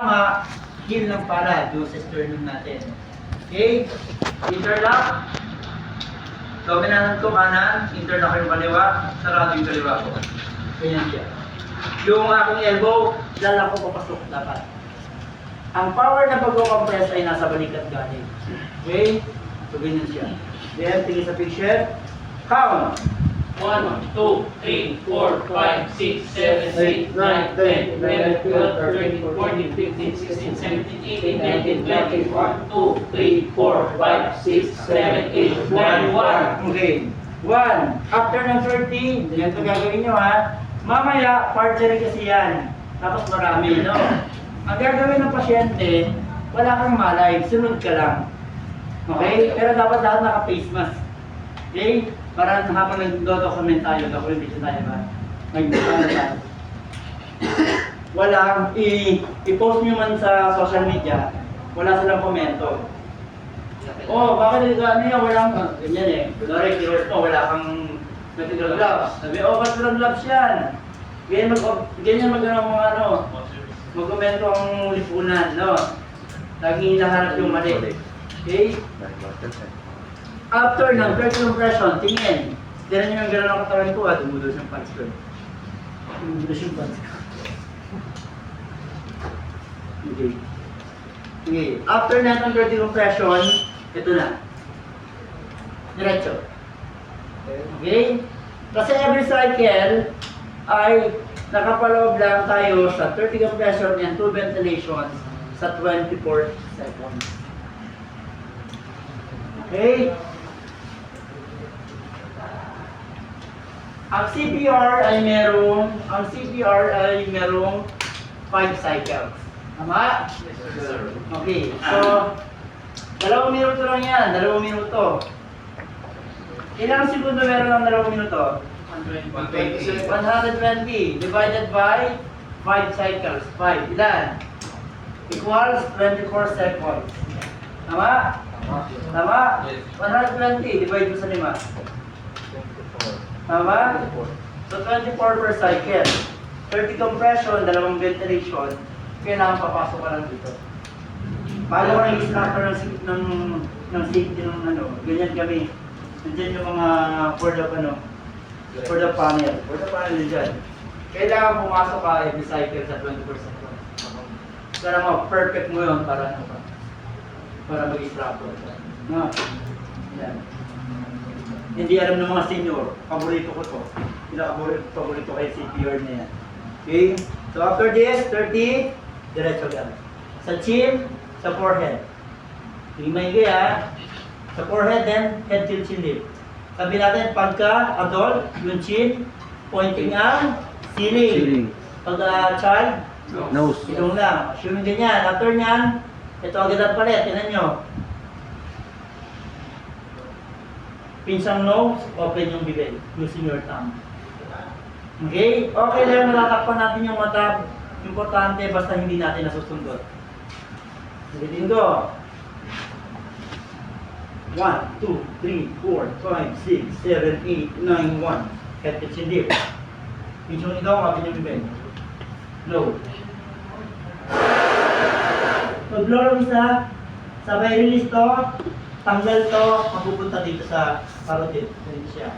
Tama, heel ng para doon sa sternum natin. Okay? Interlock. Dominant ko kanan, interlock yung kaliwa, sarado yung kaliwa ko. Ganyan siya. Yung aking elbow, lala ko papasok dapat. Ang power na pag-compress ay nasa balikat galing. Okay? So ganyan siya. Then, tingin sa picture. Count. 1, 2, 3, 4, 5, 6, 7, 8, 9, 10, 11, 12, 13, 14, 15, 16, 17, 18, 19, 20, 1, 2, 3, 4, 5, 6, 7, 8, 9, 1. Okay. 1. After ng 30, ganyan ito gagawin nyo ha. Mamaya, partner kasi yan. Tapos marami, no? Ang gagawin ng pasyente, wala kang malay, sunod ka lang. Okay? Pero dapat lahat naka-face mask. Okay? Para habang nag-document tayo, documentation tayo ba? Nag-document tayo. Walang, i-post nyo man sa social media, wala silang komento. Oh, bakit ito ano yan? Walang, ganyan eh. Kunwari, kiros mo, wala kang medical gloves. Sabi, oh, ba't walang gloves yan? Ganyan mga ano, mag-komento ang lipunan, no? Laging hinaharap yung mali. Okay? After ng first compression, tingin. Tignan nyo yung gano'n ang katawan ko, tumudos yung pants ko. Tumudos yung pants ko. Okay. Okay. After na ng 30 compression, ito na. Diretso. Okay? Kasi every cycle ay nakapaloob lang tayo sa 30 compression and 2 ventilations sa 24 seconds. Okay? Ang CPR ay merong 5 cycles. Tama? Yes, sir. Okay. So, 2 minuto lang yan. 2 minuto. Ilang segundo meron ng 2 minuto? 120. 120 divided by 5 cycles. 5. Ilan? Equals 24 seconds. Tama? Tama? 120 divide mo sa 5. Tama? So 24 per cycle. 30 compression, 2 ventilation. Kailangan papasok ka lang dito. Paano ka nang snapper ng safety ng ano? Ganyan kami. Nandiyan yung mga for the panel. For the panel dyan. Kailangan pumasok ka every cycle sa 20%. Para ma-perfect mo yun para ano ka. Para mag-extrapol. No? Yan. Hindi alam ng mga senior. Paborito ko to. Paborito ko kay CPR na yan. Okay? So after this, 30, diretso lang. Sa chin, sa forehead. Himay kaya, sa forehead, then head till chin lift. Sabi natin, pagka adult, yung chin, pointing ang ceiling. Pag child, Nose. ilong lang. Assuming ganyan. After nyan, ito agad ang palit. Tinan nyo. Pinsang nose, open yung bibig. Using your tongue. Okay? Okay lang, natatakpan natin yung mata. Importante, basta hindi natin nasusundot. Ulitin ko. 1, 2, 3, 4, 5, 6, 7, 8, 9, 1. Head to chin dip. Pinsang ikaw, open yung bibig. Low. Pag-blow lang isa, sabay release to, tanggal to, mapupunta dito sa parotid. Dito siya.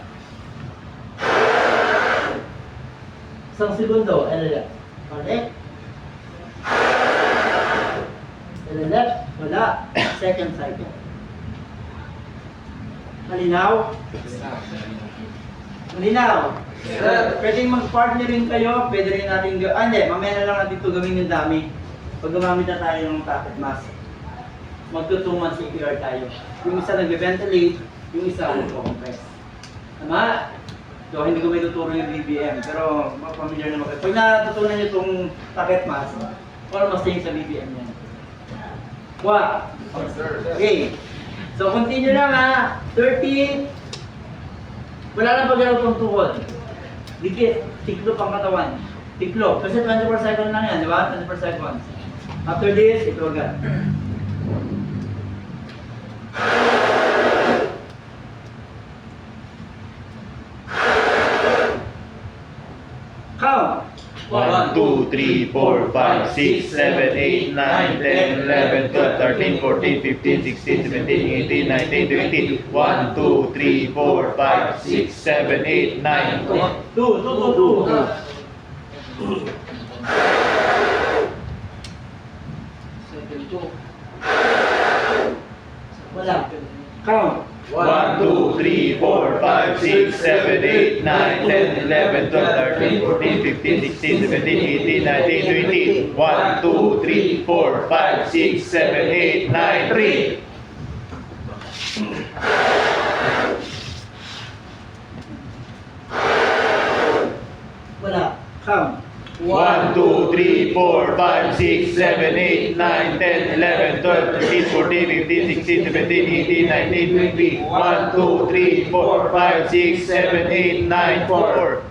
Isang segundo, LLF. Balik. LLF, wala. Second cycle. Malinaw? Malinaw? Pwedeng mag-partnering kayo, pwede rin natin hindi, mamaya na lang natin ito gawin yung dami. Pag gumamit na tayo ng pocket mask, magtutungan CPR tayo. Yung isa nag-ventilate, yung isa nag-compress. Tama? So, hindi ko may tuturo yung BBM, pero familiar naman kayo. Pag natutunan nyo itong pocket mask, almost same sa BBM yan. What? Okay. So, continue lang ha. 30. Wala na pag-galaw itong tuhod. Dikit. Tiklo pang katawan. Tiklo. Kasi 24 seconds lang yan, di ba? 24 seconds. After this, ito agad. Count. 1, 2, 3, 4, 5, 6, 7, 8, 9, 10, 11, 12, 13, 14, 15, 16, 17, 18, 19, 20. 1, 2, 3, 4, 5, 6, 7, 8, 9. Two. Wala. Count. 1, 2, 3, 4, 5, 6, 7, 8, 9, 10, 11, 12, 13, 14, 15, 16, 17, 18, 19, 20. 1, 2, 3, 4, 5, 6, 7, 8, 9, 3. Wala. Count. 1, 2, 3, 4, 5, 6, 7, 8, 9, 10, 11, 12, 13, 14, 15, 16, 17, 18, 19, 20. 1, 2, 3, 4, 5, 6, 7, 8, 9, 4.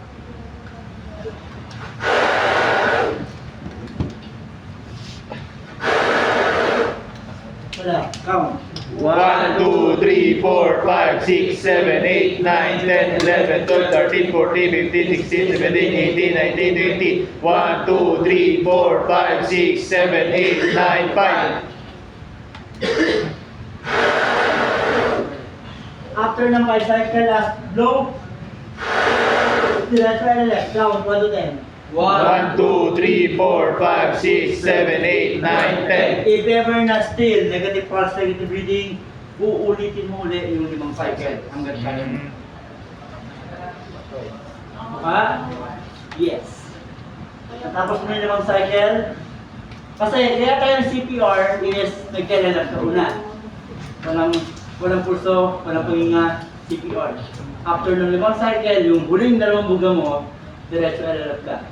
Wala. Count. 1, 2, 3, 4, 5, 6, 7, 8, 9, 10, 11, 12, 13, 14, 15, 16, 17, 18, 19, 20. 1, 2, 3, 4, 5, 6, 7, 8, 9, 5. After ng 5 cycle, last blow. Diretso and left. Count. 1 to 10. 1, 2, 3, 4, 5, 6, 7, 8, 9, 10. If ever na still, negative pulse, negative reading, uulitin mo uli yung 5 cycle hanggang kaya mo. Ha? Yes. Tapos mo yung 5 cycle. Kasi kaya tayong CPR is nagkailanap ka una. Walang pulso, walang pahinga, CPR. After ng 5 cycle, yung huling 2 buga mo, diretso LLF ka.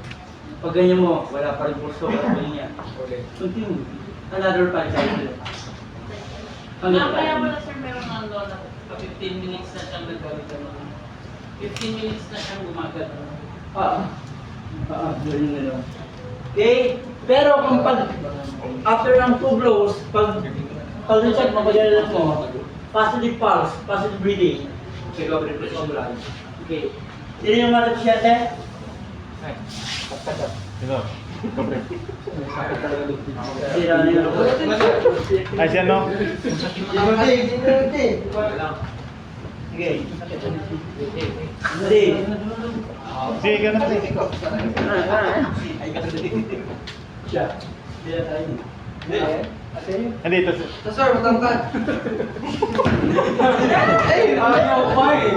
Pag ganyan mo, wala pa rin pulso, wala pahinga. Continue. Another 5 cycle. Kaya wala sir, meron nga doon na 15 minutes na siyang nagkakaroon. 15 minutes na siyang gumagano. During ano. Okay? Pero kung after ng 2 blows, pag-recheck mo, pag-alala mo, positive pulse, positive breathing. Okay, go ahead, please. Okay. Sino yung mga pasyente? Sira na yun. Ay, siya no? Okay. Hindi. Sige, ganun din. Siya. Sira tayo. Hindi, ito. Sir, matangkad. Ayaw pa eh.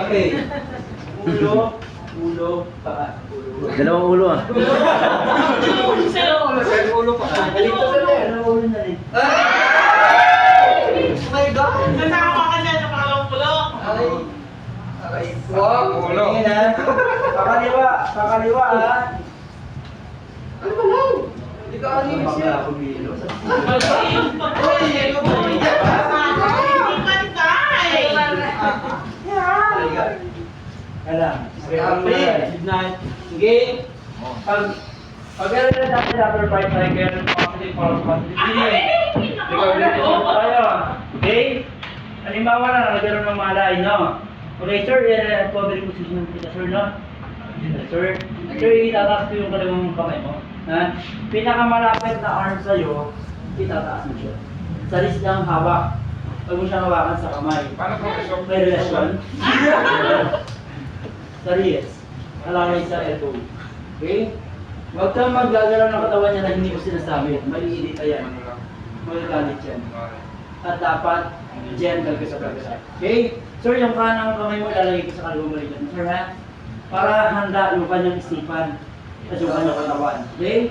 Okay. Ulo, paa. Dalawang ulo ah. Sir, ulo pa. Dito sa dalawang ulo na rin. Oh my God! Nasama ka siya sa pangalawang pulo. Ay. Aray. Wow. Ulo. Tingin ha. Pakaliwa ha. Ano ba lang? Hindi ka ano yung siya. Alam. Sige. Pag-alala natin after 5 cycle, positive pulse, positive breathing. Tayo. Okay? Halimbawa na, nagkaroon ng malay, no? Okay, sir, recovery position kita, sir, no? Sir, itataas ko yung kalawang kamay mo. Ha? Pinakamalapit na arm sa'yo, itataas mo siya. Sa wrist lang hawak. Huwag mo siyang hawakan sa kamay. Paano po? May relasyon? Sa wrist. Alangay sa elbow. Okay? Huwag kang maggagalaw ng katawan niya na hindi ko sinasabi. Maliilit yan. Magagalit yan. At dapat gentle ka sa pagkasa. Okay? Sir, yung kanang kamay mo ilalagay ko sa kalawang balikan. Sir, ha? Para handa yung kanyang isipan at yung kanyang katawan. Okay?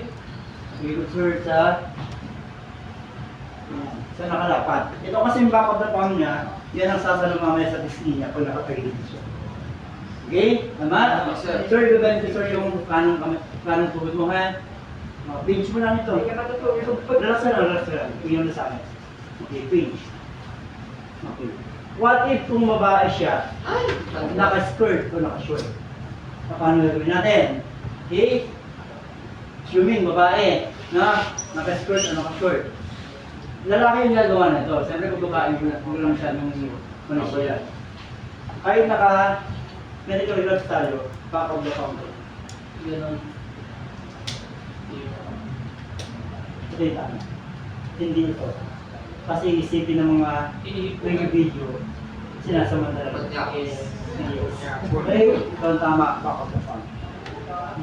Okay, good sir, sa nakalapat. Ito kasi yung back of the palm niya, yan ang sasalo mamaya sa pisngi niya pag nakapagilid siya. Okay? Tama? Yes, sir. Sir, ganito sir yung kanang tuhod mo, ha? Pinch mo lang ito. Relax na lang, relax na lang. Tingnan mo sa akin. Okay, pinch. Okay. What if kung babae siya, naka-skirt o naka-short? Paano gagawin natin? Okay? Assuming babae, na naka-skirt o naka-short. Lalaki yung gagawa na ito. Siyempre kung babae, huwag lang siya nung manisya. Kahit naka-medical gloves tayo, back of the counter. Ganon. straight ano. Hindi ito. Kasi isipin ng mga video, sinasamantala ko. Yes. Okay, ito ang tama, baka po pa.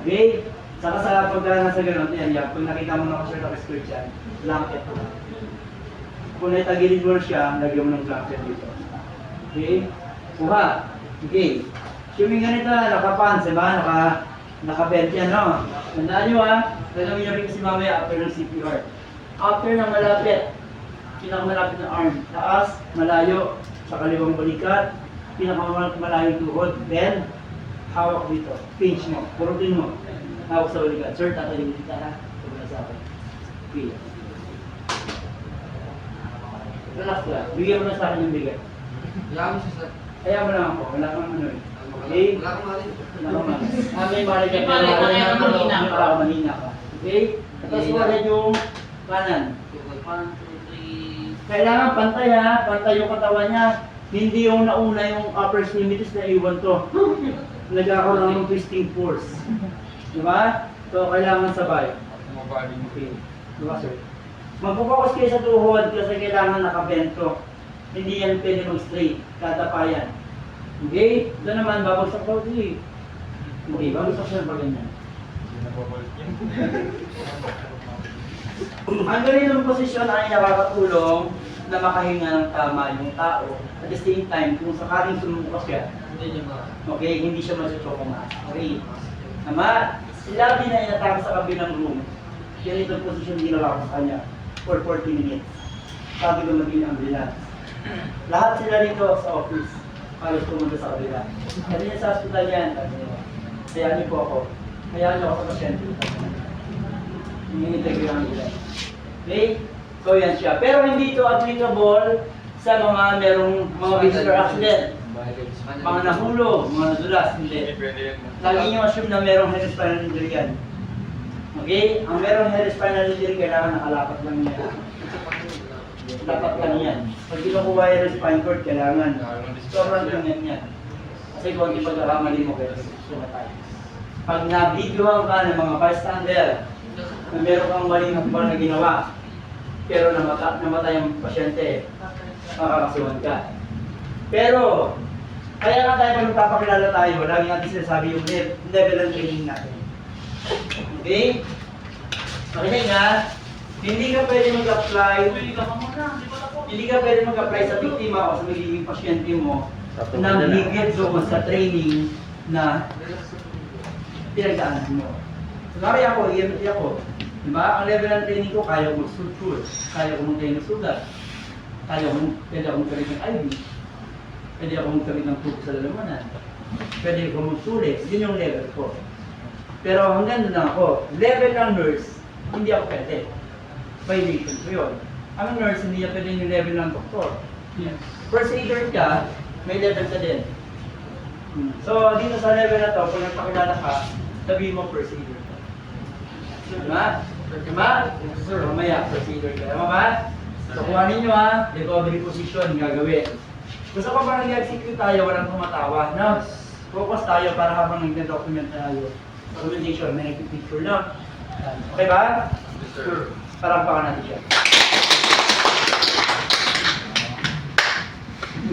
Okay, saka sa pagdala sa ganun, yan, pag nakita mo na ko siya naka-skirt dyan, blanket po. Kung naitagilid mo na siya, lagyan mo ng blanket dito. Okay, kuha. Okay, swimming ganito na, naka-pants, diba? Naka-belt yan, no? Tandaan nyo gagawin nyo rin kasi mamaya after ng CPR. After ng malapit, pinakamalapit na arm, taas, malayo, sa kaliwang balikat, pinakamalayo tuhod, then, hawak dito, pinch mo, purutin mo, hawak sa balikat. Sir, tatayin kita ha, sabi sa akin. Okay. Relax lang, bigyan mo na sa akin yung bigay. Kaya mo siya, sir. Kaya mo lang ako, wala kang ano eh. Okay? Wala kang mali. Wala kang mali. May mali ka, May mali ka, kaya mahina ka. Para mahina ka. Okay? Tapos ulit yung kanan. 1, 2, 3. Kailangan pantay ha, pantay yung katawan niya. Hindi yung nauna yung upper extremities na iwan to. Nagkakaroon ng twisting force. Diba? So, kailangan sabay. Okay. Diba, sir? Magpo-focus kayo sa tuhod kasi kailangan nakabento. Hindi yan pwede mag-straight. Katapayan. Okay? Ito naman, babagsak pa ulit. Okay, babagsak siya pa ganyan. Ang ganitong posisyon ay nakakatulong na makahinga ng tama yung tao. At the same time, kung sakaling sumuko siya, Hindi niya ma. okay, hindi siya masuchoko na. Okay. Ama, sila din na inatake sa kabilang room. Ganitong posisyon ginawa ko sa kanya for 40 minutes. Sabi ko maging ambulance. Lahat sila dito sa office. Halos pumunta sa kabila. Kasi niya sa hospital yan. Sabi niya, hayaan niyo po ako. Hayaan niyo ako sa pasyente. Hinihintay ko yung ambulance. Okay? So yan siya. Pero hindi ito applicable sa mga merong mga visitor accident. Mga nahulog, mga nadulas. Hindi. Lagi niyo assume na merong head spinal injury yan. Okay? Ang merong head spinal injury, kailangan nakalapat lang niya. Dapat lang yan. Pag kinukuha yung spine cord, kailangan. Sobrang ganyan yan. Kasi kung hindi pagkakamali mo, kaya sumatay. Pag nabidyohan ka ng mga bystander, na meron kang maling hakbang na ginawa, pero namatay ang pasyente, makakasuhan ka. Pero, kaya nga tayo pag magpapakilala tayo, lagi natin sinasabi yung level ng training natin. Okay? Okay nga, hindi ka pwede mag-apply, hindi ka pwede mag-apply sa biktima o sa magiging pasyente mo na higit doon sa training na pinagdaanan mo. Kunwari ako, EMT ako. Diba? Ang level ng training ko, kaya ko mag-suture, kaya ko mag-tayo ng sugat, pwede ako magkarit ng IV, pwede ako magkarit ng tubo sa lalamunan, pwede ako magsulit, yun yung level ko. Pero hanggang doon lang ako, level ng nurse, hindi ako pwede. Violation ko yun. Ang nurse, hindi niya pwede yung level ng doktor. Yes. First aider ka, may level ka din. So, dito sa level na to, kung nagpakilala ka, sabihin mo first aider ka. Diba? Diba? Sir, mamaya, first aider ka. Tama ba? So, kuhanin nyo recovery position, gagawin. Gusto ko ba nag-execute tayo, walang tumatawa, no? Focus tayo para habang nag-document tayo. Documentation, may nag-picture, no? Okay ba? Sure. Parampakan natin siya.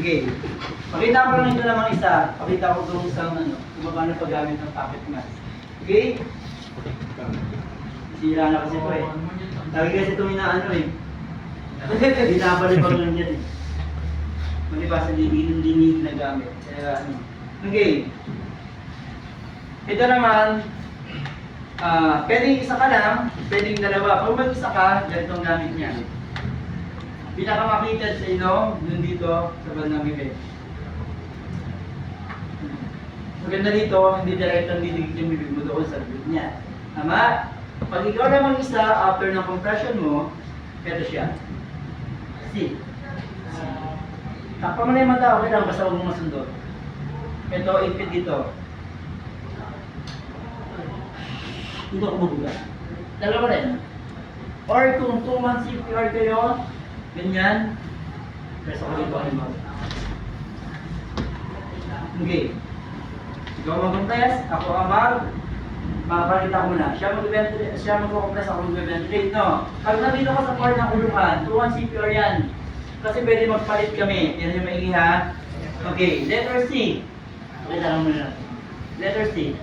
Okay. Pakita ko lang ito naman isa. Pakita ko itong isang kung paano paggamit ng pocket mask. Okay? Sira na kasi ito eh. Lagi kasi itong inaano eh. Binabalibag lang yan eh. Malibas sa hindi ginagamit. Kaya ano. Okay. Ito naman, pwedeng isa ka lang, pwedeng dalawa. Kung mag-isa ka, ganito ang gamit niya. Pinakamakitad sa ilong, dun dito, sa bandang bibig. Maganda dito, hindi direct ang didikit yung bibig mo doon sa bibig niya. Tama? Pag ikaw naman isa, after ng compression mo, ito siya. C. Takpa mo na yung mata, okay lang, basta huwag mo masundot. Ito, ipit dito. Dito ako mabuga. Dalawa rin. Or kung 2 months CPR kayo, ganyan. Press ako dito ang mouth. Okay. Ikaw mag-test, ako ang Mapakita ko na. Siya mag-compress, ako mag-ventilate, no? Pag nandito ka sa part ng kulungan, 2-1 CPR yan. Kasi pwede magpalit kami. Yan yung maigi ha. Okay, letter C. Okay, lang muna natin. Letter C.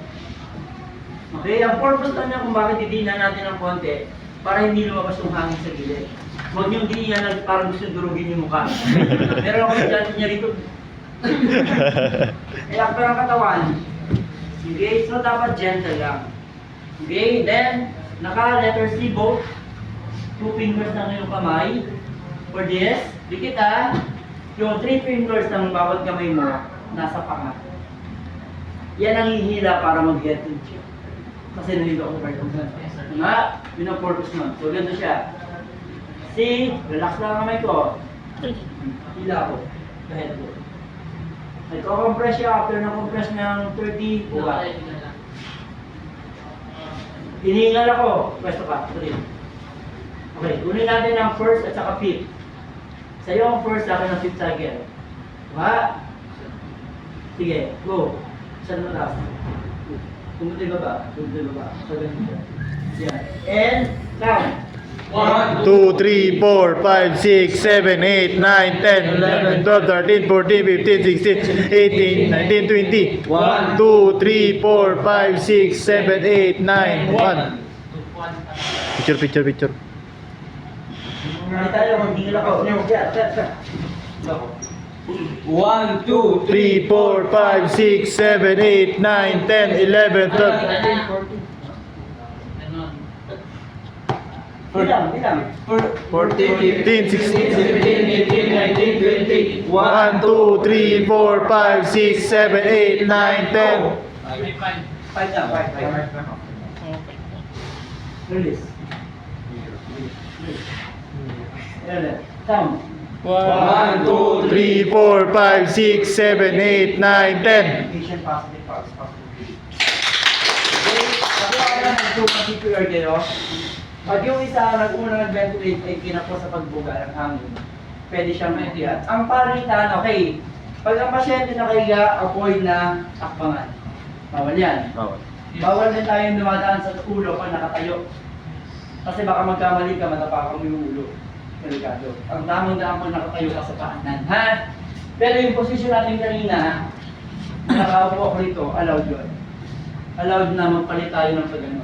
Okay, ang purpose lang niya kung bakit didinan natin ng konti para hindi lumabas yung hangin sa gilid. Huwag niyong didinan na parang gusto durugin yung mukha. Meron ako dyan niya rito. Eh, aktor ang katawan. Okay, so dapat gentle lang. Okay, then, naka-letter C both. 2 fingers lang yung kamay. For this, dikit ha. Yung 3 fingers ng bawat kamay mo, nasa panga. Yan ang hihila para mag-get in siya. Kasi nalito ako part of that. Nga, yun ang purpose nun. So, ganito siya. C, relax lang ang kamay ko. Hila ko. Kahit ko. Nagko-compress siya after na-compress ng 30, buka. Hinihingal ako. Pwesto ka. Tuloy. Okay, kunin natin ang first at saka fifth. Sa'yo ang first, sa akin ang fifth cycle. Diba? Sige, go. Saan mo last? Tumutoy baba. Tumutoy baba. So, ganun siya. Yan. And, count. 2, 3, 4, 5, 6, 7, 8, 9, 10, 11, 12, 13, 14, 15, 16, 18, 19, 20. 1, 2, 3, 4, 5, 6, 7, 8, 9, 1. Picture. Hindi tayo, magdingil ako. Yan, yan. 1, 2, 3, 4, 5, 6, 7, 8, 9, 10, 11, 12. Bilang. 14, 15, 16, 17, 18, 19, 20. 1, 2, 3, 4, 5, 6, 7, 8, 9, 10. 5 na, 5. Release. Release. Count. 1, 2, 3, 4, 5, 6, 7, 8, 9, 10. Patient positive pulse. Okay, sabi ako lang ng CPR kayo. Pag yung isa nag-una nag-ventilate ay kinapos sa pagbuga ng hangin, pwede siyang maitiyat. Ang palitan, okay, pag ang pasyente nakahiga, avoid na takpangan. Bawal yan. Bawal din tayong dumadaan sa ulo pag nakatayo. Kasi baka magkamali ka, matapakan mo yung ulo. Delikado. Ang tamang daan pag nakatayo ka sa paanan, ha? Pero yung posisyon natin kanina, nakaupo ako rito, allowed yun. Allowed na magpalit tayo ng pagano.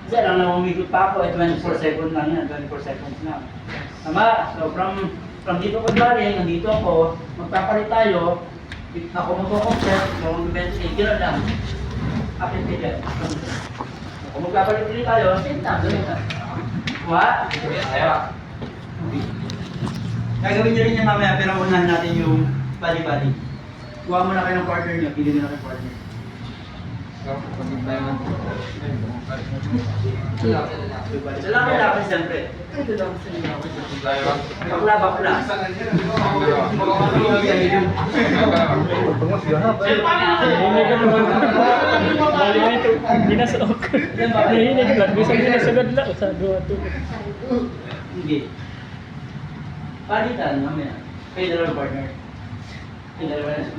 Kasi alam na umikot pa ako, 24 seconds lang yan, 24 seconds lang. Tama? So from dito ko galing, nandito ako, magpapalit tayo, ako magko-compress, ako mag-ventilate, gano'n lang. Akin ticket. Ako magpapalit ulit tayo, same time, gano'n lang. What? Gagawin nyo rin yan mamaya, pero unahin natin yung body-body. Kuha mo na kayo ng partner nyo, pili mo na kayo partner. Lalaki siyempre. Bakla. Hindi. Palitan, mamaya. Kayo dalawang partner. Kayo dalawa na.